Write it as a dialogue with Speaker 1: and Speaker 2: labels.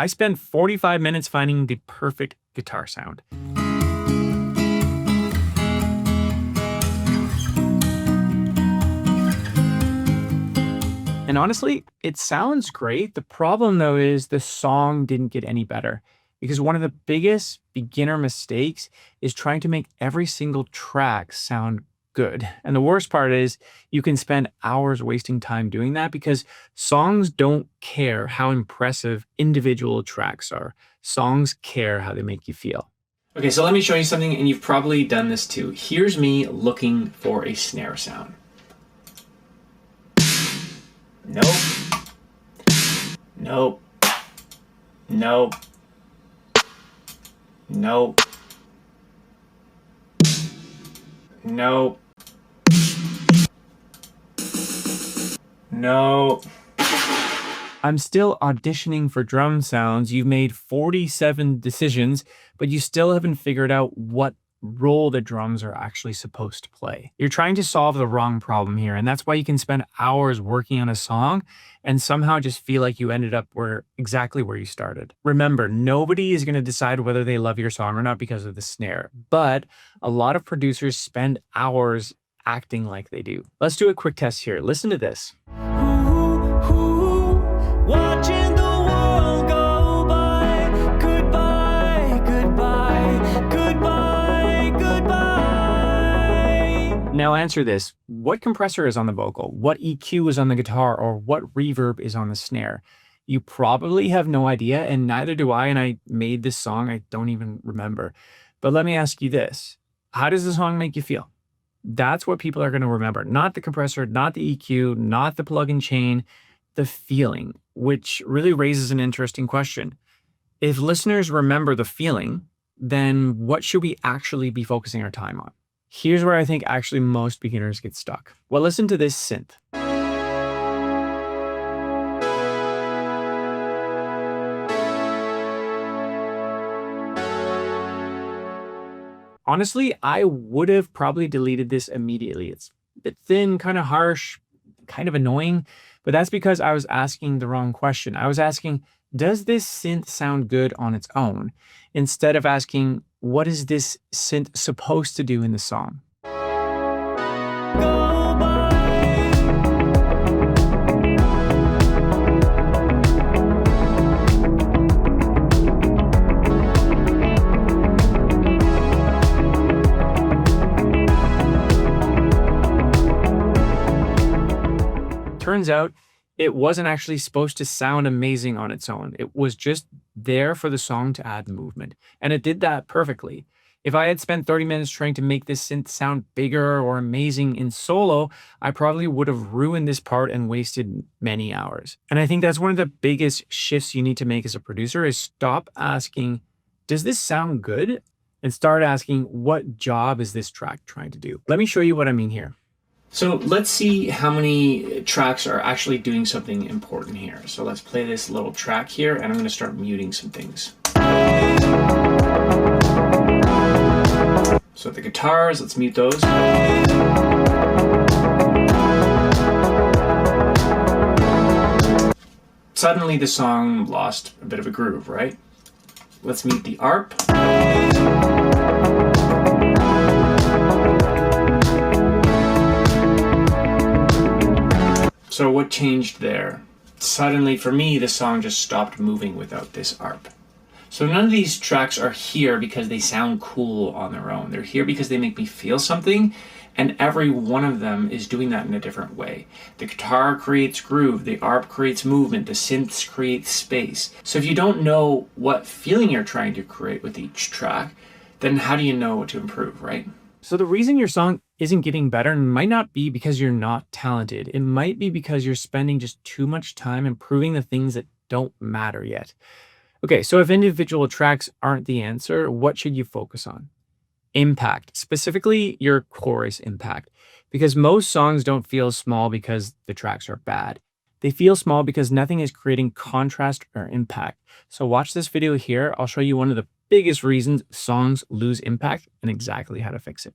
Speaker 1: I spent 45 minutes finding the perfect guitar sound. And honestly, it sounds great. The problem though is the song didn't get any better because one of the biggest beginner mistakes is trying to make every single track sound good. And the worst part is you can spend hours wasting time doing that because songs don't care how impressive individual tracks are. Songs care how they make you feel. Okay, so let me show you something, and you've probably done this too. Here's me looking for a snare sound. Nope. Nope. Nope. Nope. Nope. Nope. I'm still auditioning for drum sounds. You've made 47 decisions, but you still haven't figured out what role the drums are actually supposed to play. You're trying to solve the wrong problem here, and that's why you can spend hours working on a song and somehow just feel like you ended up exactly where you started. Remember, nobody is going to decide whether they love your song or not because of the snare, but a lot of producers spend hours acting like they do. Let's do a quick test here. Listen to this. Watching the world go by. Goodbye, goodbye, goodbye, goodbye. Now answer this. What compressor is on the vocal? What EQ is on the guitar? Or what reverb is on the snare? You probably have no idea, and neither do I, and I made this song. I don't even remember. But let me ask you this. How does the song make you feel? That's what people are going to remember. Not the compressor, not the EQ, not the plug-in chain, the feeling, which really raises an interesting question. If listeners remember the feeling, then what should we actually be focusing our time on? Here's where I think actually most beginners get stuck. Well, listen to this synth. Honestly, I would have probably deleted this immediately. It's a bit thin, kind of harsh, kind of annoying, but that's because I was asking the wrong question. I was asking, does this synth sound good on its own? Instead of asking, what is this synth supposed to do in the song? Turns out it wasn't actually supposed to sound amazing on its own. It was just there for the song to add movement. And it did that perfectly. If I had spent 30 minutes trying to make this synth sound bigger or amazing in solo, I probably would have ruined this part and wasted many hours. And I think that's one of the biggest shifts you need to make as a producer is stop asking, does this sound good? And start asking, what job is this track trying to do? Let me show you what I mean here. So let's see how many tracks are actually doing something important here. So let's play this little track here, and I'm going to start muting some things. So the guitars, let's mute those. Suddenly the song lost a bit of a groove, right? Let's mute the ARP. So what changed there? Suddenly, for me, the song just stopped moving without this ARP. So none of these tracks are here because they sound cool on their own. They're here because they make me feel something, and every one of them is doing that in a different way. The guitar creates groove, the ARP creates movement, the synths create space. So if you don't know what feeling you're trying to create with each track, then how do you know what to improve, right? So the reason your song isn't getting better might not be because you're not talented. It might be because you're spending just too much time improving the things that don't matter yet. Okay, so if individual tracks aren't the answer, what should you focus on? Impact, specifically your chorus impact, because most songs don't feel small because the tracks are bad. They feel small because nothing is creating contrast or impact. So watch this video here. I'll show you one of the biggest reasons songs lose impact and exactly how to fix it.